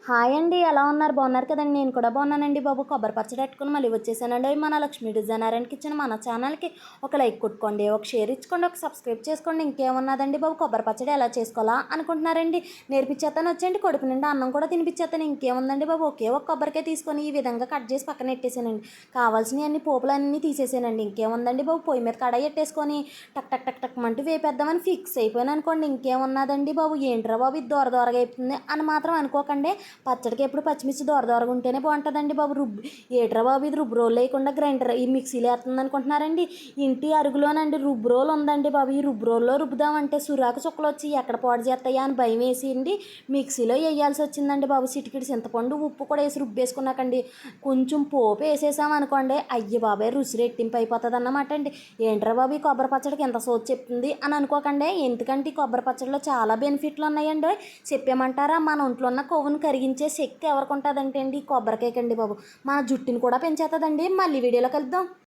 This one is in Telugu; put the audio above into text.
హాయ్ అండి. ఎలా ఉన్నారు? బాగున్నారు కదండి. నేను కూడా బాగున్నానండి బాబు. కొబ్బరి పచ్చడి పెట్టుకుని మళ్ళీ వచ్చేసానండి. మన లక్ష్మీ డిజైనర్ అండ్ కిచెన్ మన ఛానల్కి ఒక లైక్ కొట్టుకోండి, ఒక షేర్ ఇచ్చుకోండి, ఒక సబ్స్క్రైబ్ చేసుకోండి. ఇంకేమన్నదండి బాబు, కొబ్బరి పచ్చడి ఎలా చేసుకోవాలా అనుకుంటున్నారండి? నేర్పించేస్తాను వచ్చేయండి. కడుపు నిండా అన్నం కూడా తినిపించేస్తాను. ఇంకేముందండి బాబు, ఒకే ఒక కొబ్బరికాయ తీసుకొని ఈ విధంగా కట్ చేసి పక్కన పెట్టేసానండి. కావాల్సినవి అన్ని పోపులన్నీ తీసేసానండి. ఇంకేముందండి బాబు, పొయ్యి మీద కడాయి పెట్టేసుకొని టక్ టక్ టక్ టక్ మంటూ వేపేద్దామని ఫిక్స్ అయిపోయాను అనుకోండి. ఇంకేమున్నదండి బాబు, ఏంట్రా బాబు ఇది దూర దూరగా అయిపోతుంది అని మాత్రం అనుకోకండి. పచ్చడికి ఎప్పుడు పచ్చిమిర్చి దోరదోరగా ఉంటేనే బాగుంటుందండి బాబు. ఏట్రా బాబు ఇది రుబ్బు రోలు లేకుండా గ్రైండర్ ఈ మిక్సీలో వేస్తుంది అనుకుంటున్నారండి. ఇంటి అరుగులోనండి రుబ్బు రోలు ఉందండి బాబు. ఈ రుబ్బు రోల్లో రుబ్బుదామంటే సురాకు చుక్కలు వచ్చి ఎక్కడ పాడు చేస్తాయా అని భయం వేసింది మిక్సీలో వేయాల్సి వచ్చిందండి బాబు. చిటికిడి చింతపండు ఉప్పు కూడా వేసి రుబ్బేసుకున్నాకండి. కొంచెం పోపు వేసేసాం అనుకోండి, అయ్యి బాబాయ్ రుచి రెట్టింపు అయిపోతుంది అన్నమాట అండి. ఏంట్రా బాబు ఈ కొబ్బరి పచ్చడికి ఎంత సోచ్ చెప్తుంది అని అనుకోకండి. ఎందుకంటే ఈ కొబ్బరి పచ్చడిలో చాలా బెనిఫిట్లు ఉన్నాయండి. చెప్పేమంటారా? మన ఒంట్లో ఉన్న కొవ్వును కరిగించే శక్తి ఎవరికి ఉంటుందంటే అండి కొబ్బరికాయ కండి బాబు. మన జుట్టుని కూడా పెంచేస్తుందండి. మళ్ళీ వీడియోలో కలుద్దాం.